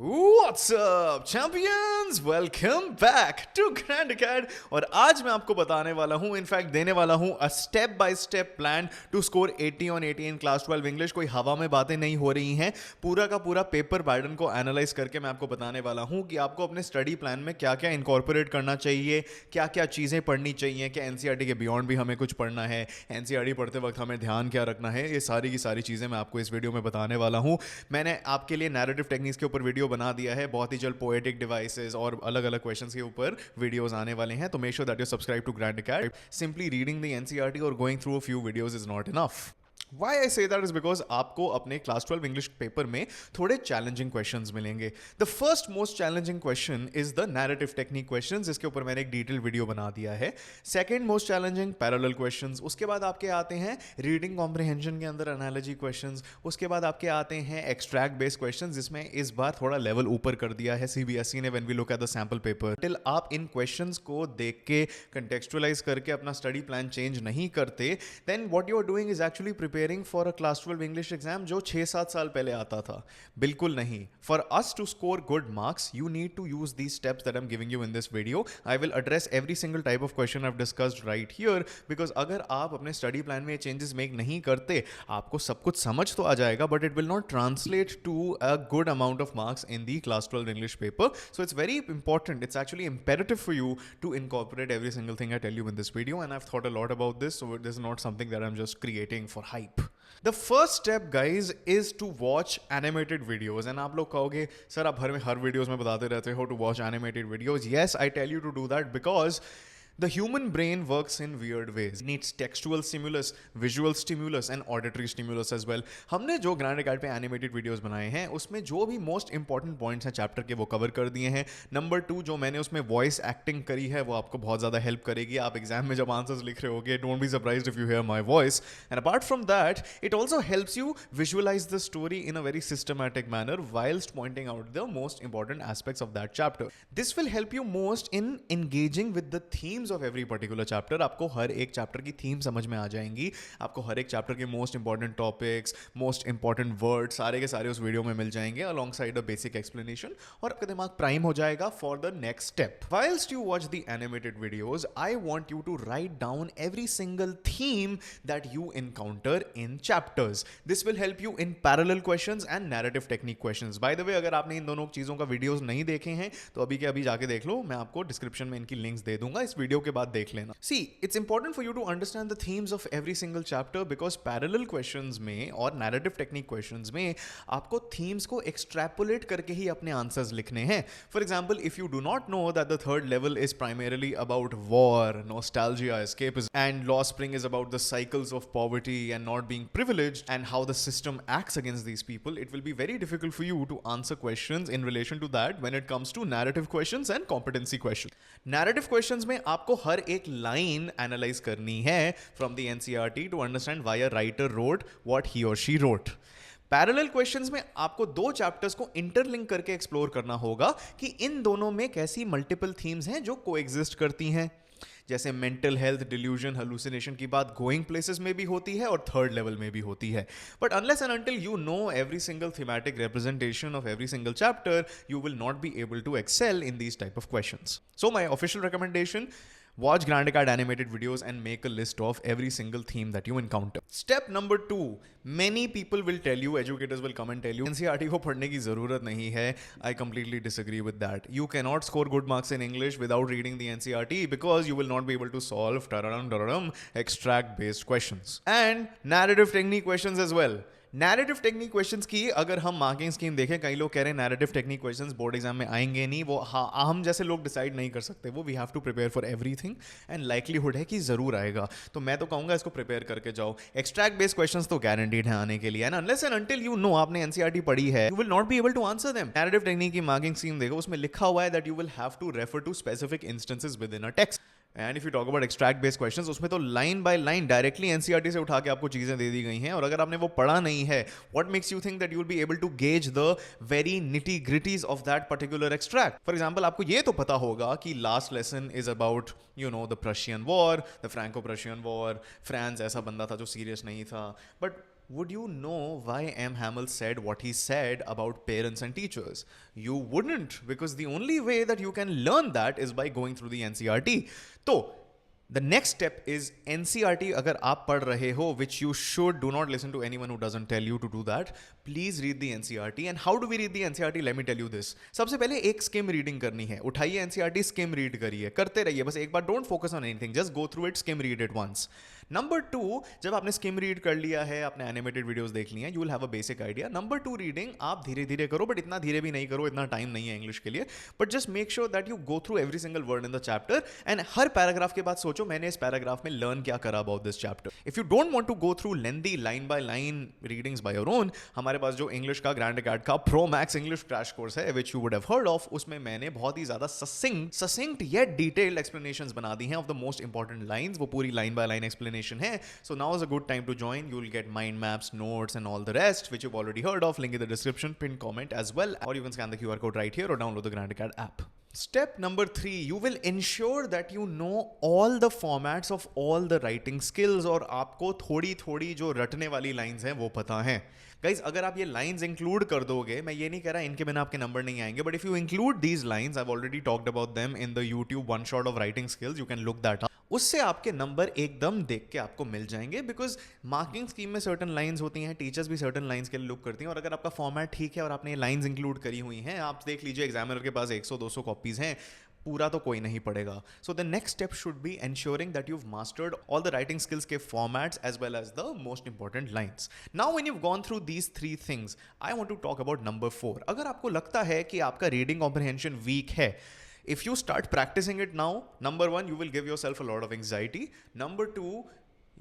What's up champions? Welcome back to Grand Acad और आज मैं आपको बताने वाला हूँ, इनफैक्ट देने वाला हूँ a step by step plan to score 80 on 80 in class 12 English. कोई हवा में बातें नहीं हो रही हैं, पूरा का पूरा पेपर पैटर्न को एनालाइज करके मैं आपको बताने वाला हूँ कि आपको अपने स्टडी प्लान में क्या क्या इनकॉर्पोरेट करना चाहिए, क्या क्या चीज़ें पढ़नी चाहिए, क्या एनसीईआरटी के बियॉन्ड भी हमें कुछ पढ़ना है, एनसीईआरटी पढ़ते वक्त हमें ध्यान क्या रखना है, ये सारी की सारी चीज़ें मैं आपको इस वीडियो में बताने वाला हूँ। मैंने आपके लिए नैरेटिव टेक्निक्स के ऊपर वीडियो बना दिया है, बहुत ही जल्द पोएटिक डिवाइसेस और अलग अलग क्वेश्चंस के ऊपर वीडियोस आने वाले हैं, तो make sure that you subscribe to Grand Acad. Simply reading the NCERT और going through a few videos is not enough. Why I say that is because आपको अपने क्लास 12 इंग्लिश पेपर में थोड़े चैलेंजिंग क्वेश्चंस मिलेंगे। The first most challenging question is the narrative technique questions, इसके ऊपर मैंने एक डिटेल वीडियो बना दिया है। Second most challenging parallel questions, उसके बाद आपके आते हैं रीडिंग कॉम्प्रिहेंशन के अंदर एनालॉजी क्वेश्चंस, उसके बाद आपके आते हैं एक्सट्रैक्ट बेस्ड क्वेश्चंस, जिसमें इस बार थोड़ा लेवल ऊपर कर दिया है सीबीएसई ने when we look at the sample paper. Till आप इन क्वेश्चंस को देख के कंटेक्चुअलाइज करके अपना स्टडी प्लान चेंज नहीं करते, then what you are doing is actually preparing for a class 12 English exam जो 6-7 साल पहले आता था। बिल्कुल नहीं। For us to score good marks you need to use these steps that I am giving you in this video. I will address every single type of question I have discussed right here, because अगर आप अपने study plan में changes make नहीं करते, आपको सब कुछ समझ तो आ जाएगा but it will not translate to a good amount of marks in the class 12 English paper. So it's very important, it's actually imperative for you to incorporate every single thing I tell you in this video, and I've thought a lot about this, so this is not something that I'm just creating for hype. The first step guys is to watch animated videos, and आप लोग कहोगे sir आप हर videos में बताते रहते हो to watch animated videos. Yes, I tell you to do that because the human brain works in weird ways. It needs textual stimulus, visual stimulus and auditory stimulus as well. हमने जो grand अकेड पे animated videos बनाए हैं उसमें जो भी most important points हैं chapter के वो कवर कर दिए हैं। नंबर 2 जो मैंने उसमें वॉइस एक्टिंग करी है वो आपको बहुत ज़्यादा हेल्प करेगी। आप एग्जाम में जब आंसर्स लिख रहे होगे, don't be surprised if you hear my voice. And apart from that it also helps you visualise the story in a very systematic manner whilst pointing out the most important aspects of that chapter. This will help you most in engaging with the themes of every particular chapter. आपको हर एक chapter की theme समझ में आ जाएंगी, आपको हर एक chapter के most important topics, most important word सारे के सारे उस वीडियो में मिल जाएंगे along side a basic explanation, और आपका दिमाग प्राइम हो जाएगा for the next step. Whilst you watch the animated videos, I want you to write down every single theme that you encounter in chapters. This will help you in parallel questions and narrative technique questions. By the way, अगर आपने इन दोनों चीज़ों का videos नहीं देखे हैं तो अभी के अभी जाके देख लो, मैं आपको डिस्क्रिप्शन में इनकी लिंक्स दे दूंगा, इस वीडियो के बाद देख लेना। See, it's important for you to understand the themes of every single chapter because parallel questions में और narrative technique questions में आपको themes को extrapolate करके ही अपने answers लिखने हैं। For example, if you do not know that the third level is primarily about war, nostalgia, escapism, and Law Spring is about the cycles of poverty and not being privileged and how the system acts against these people, it will be very difficult for you to answer questions in relation to that when it comes to narrative questions and competency questions. Narrative questions में आपको हर एक line analyse करनी है from the NCERT to understand why a writer wrote what he और she road. Parallel questions में आपको दो chapters को इंटरलिंक करके एक्सप्लोर करना होगा कि इन दोनों में कैसी मल्टीपल थीम्स हैं जो कोएग्जिस्ट करती हैं। जैसे मेंटल हेल्थ, डिल्यूजन, हेलुसिनेशन की बात गोइंग प्लेसेस में भी होती है और थर्ड लेवल में भी होती है। But unless and until you know every single thematic representation of every single chapter, you will not be able to excel in these type of questions. So my official recommendation: watch Grand Acad animated videos and make a list of every single theme that you encounter. Step number 2, many people will tell you, educators will come and tell you, NCERT को पढ़ने की ज़रूरत नहीं है. I completely disagree with that. You cannot score good marks in English without reading the NCERT because you will not be able to solve extract based questions and narrative technique questions as well. Narrative technique questions की अगर हम marking scheme देखें, कई लोग कह रहे हैं narrative technique questions board exam में आएंगे नहीं, वो हम जैसे लोग डिसाइड नहीं कर सकते, वो we have to prepare for everything and likelihood है कि जरूर आएगा। तो मैं तो कहूँगा इसको प्रिपेयर करके जाओ। एक्सट्रैक्ट बेस्ड क्वेश्चंस तो गारंटीड है आने के लिए, and unless and until you know आपने एनसीईआरटी पढ़ी है, you will not be able to answer them. Narrative technique की मार्किंग स्कीम देखो, उसमें लिखा हुआ है that you will have to refer to specific instances within a text. And if you talk about extract based questions, उसमें तो line by line directly NCERT से उठा के आपको चीजें दे दी गई हैं, और अगर आपने वो पढ़ा नहीं है, what makes you think that you will be able to gauge the very nitty gritties of that particular extract? For example, आपको ये तो पता होगा कि last lesson is about the Prussian war, the Franco Prussian war, France ऐसा बंदा था जो सीरियस नहीं था, but would you know why M. Hamill said what he said about parents and teachers? You wouldn't, because the only way that you can learn that is by going through the NCRT. So, the next step is NCRT. अगर आप पढ़ रहे हो, which you should, do not listen to anyone who doesn't tell you to do that. Please read the NCRT. And how do we read the NCRT? Let me tell you this. सबसे पहले एक skim reading करनी है. उठाइए NCRT, skim read करिए, करते रहिए बस एक बार. Don't focus on anything. Just go through it, skim read it once. Number 2, जब आपने स्किम रीड कर लिया है, आपने एनिमेटेड वीडियोस देख ली हैं, you will have a basic idea. Number 2 reading आप धीरे धीरे करो, बट इतना धीरे भी नहीं करो, इतना टाइम नहीं है इंग्लिश के लिए. But just make sure that you go through every single word in the chapter, and her paragraph के बाद सोचो मैंने इस पैराग्राफ में लर्न क्या करा about this chapter. If you don't want to go through lengthy line by line readings by your own, हमारे पास जो इंग्लिश का ग्रैंड अकेडमी का Pro Max English crash course है, which you would have heard of, उसमें मैंने बहुत ही ज्यादा ससिंक्ट येट डिटेल्ड एक्सप्लेनेशंस बना दी हैं of the most important lines. वो पूरी लाइन बाय लाइन एक्सप्लेनेशन है. सो now is a good time to join. You will get mind maps, notes and all the rest which you've already heard of. Link in the description, pinned comment as well, or you can scan the QR code right here or download the Grand Acad app. Step number 3, you will ensure that you know all the formats of all the writing skills. और आपको थोड़ी थोड़ी जो रटने वाली lines हैं वो पता है. गाइज अगर आप ये लाइंस इंक्लूड कर दोगे, मैं ये नहीं कह रहा इनके बिना आपके नंबर नहीं आएंगे, but if you include these lines, I have already talked about them in the YouTube one shot of writing skills, you can look that up. उससे आपके नंबर एकदम देख के आपको मिल जाएंगे, बिकॉज मार्किंग स्कीम में सर्टन लाइंस होती हैं, टीचर्स भी सर्टन लाइंस के लिए लुक करती हैं, और अगर आपका फॉर्मेट ठीक है और आपने लाइंस इंक्लूड करी हुई हैं, आप देख लीजिए एग्जामिनर के पास 100-200 कॉपीज हैं, पूरा तो कोई नहीं पड़ेगा. So the next step should be ensuring that you've mastered all the writing skills के formats as well as the most important lines. Now when you've gone through these 3 things, I want to talk about number 4. अगर आपको लगता है कि आपका reading comprehension weak है, if you start practicing it now, number 1, you will give yourself a lot of anxiety. Number 2,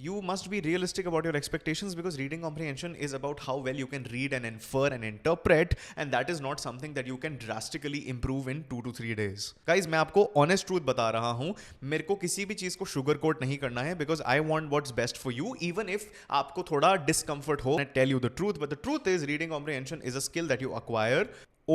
you must be realistic about your expectations, because reading comprehension is about how well you can read and infer and interpret, and that is not something that you can drastically improve in 2 to 3 days. Guys, मैं आपको honest truth बता रहा हूँ, मेरे को किसी भी चीज़ को sugar coat नहीं करना है, because I want what's best for you, even if आपको थोड़ा discomfort हो. I tell you the truth, but the truth is reading comprehension is a skill that you acquire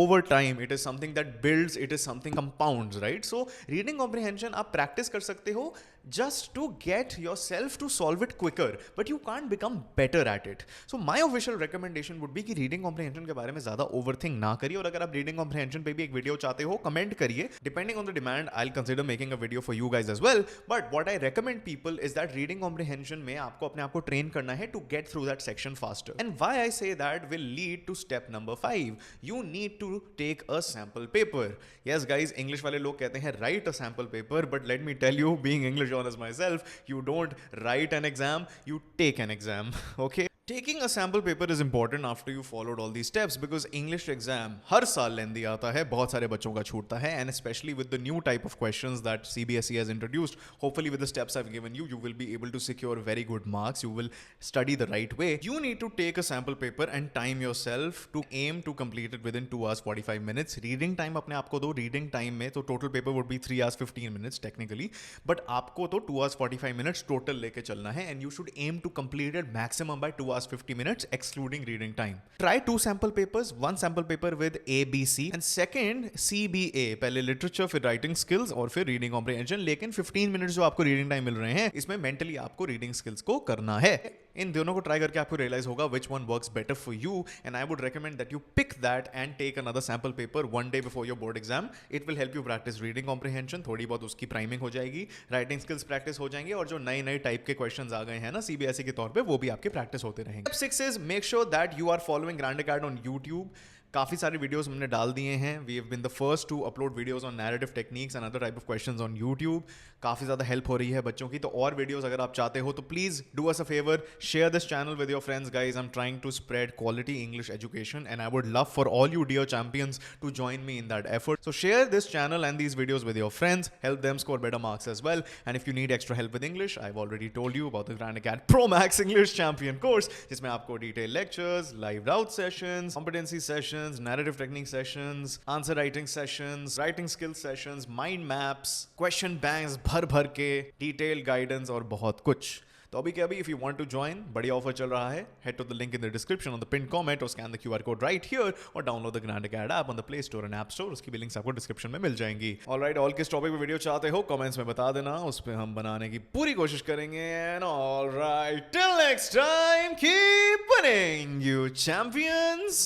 over time. It is something that builds, it is something compounds, right? So reading comprehension आप practice कर सकते हो just to get yourself to solve it quicker, but you can't become better at it. So my official recommendation would be कि reading comprehension के बारे में ज़्यादा overthink ना करिए, और अगर आप reading comprehension पे भी एक वीडियो चाहते हो, कमेंट करिए. Depending on the demand, I'll consider making a video for you guys as well. But what I recommend people is that reading comprehension में आपको अपने आप को train करना है to get through that section faster. And why I say that will lead to step number 5. You need to take a sample paper. Yes guys, English वाले लोग कहते हैं write a sample paper, but let me tell you, being English honest myself, you don't write an exam, you take an exam. Okay, taking a sample paper is important after you followed all these steps, because English exam हर साल लेंदी आता है, बहुत सारे बच्चों का छूटता है, and especially with the new type of questions that CBSE has introduced, hopefully with the steps I've given you, you will be able to secure very good marks. You will study the right way. You need to take a sample paper and time yourself to aim to complete it within 2 hours 45 minutes. Reading time अपने आपको दो. Reading time में तो total paper would be 3 hours 15 minutes technically, but आपको तो 2 hours 45 minutes total लेके चलना है, and you should aim to complete it maximum by 2 hours 50 minutes excluding reading time. Try 2 sample papers, 1 sample paper with ABC and second CBA. पहले literature, फिर writing skills और फिर reading comprehension. लेकिन 15 minutes जो आपको reading time मिल रहे हैं, इसमें mentally आपको reading skills को करना है. इन दोनों को ट्राई करके आपको रियलाइज होगा which one works better for you, and I would recommend that you pick that and take another sample paper one day before your board exam. It will help you practice reading comprehension, थोड़ी बहुत उसकी priming हो जाएगी, writing skills practice हो जाएंगे, और जो नए नए टाइप के क्वेश्चंस आ गए हैं ना सीबीएसई के तौर पे, वो भी आपके प्रैक्टिस होते रहेंगे. Step 6 is make sure that you are following Grand Acad on YouTube. काफ़ी सारे वीडियोस हमने डाल दिए हैं. We have been the first to upload videos on narrative techniques and other type of questions on YouTube. काफ़ी ज़्यादा help हो रही है बच्चों की. तो और वीडियोस अगर आप चाहते हो तो please do us a favour, share this channel with your friends. Guys, I am trying to spread quality English education, and I would love for all you dear champions to join me in that effort. So share this channel and these videos with your friends. Help them score better marks as well. And if you need extra help with English, I have already told you about the Grand Acad Pro Max English champion course, जिसमें आपको detail lectures, live doubt sessions, competency sessions, narrative technique sessions, answer writing sessions, writing skills sessions, mind maps, question banks भर भर के, detail guidance और बहुत कुछ. तो अभी के अभी if you want to join, बढ़िया ऑफर चल रहा है, head to the link in the description on the pin comment और scan the QR code right here और download the Grand Acad app on the Play Store and App Store. उसकी भी links आपको description में मिल जाएंगी। Alright, all किस topic पे वीडियो चाहते हो कमेंट्स में बता देना, उस पे हम बनाने की पूरी कोशिश करेंगे। And alright, till next time, keep winning you champions.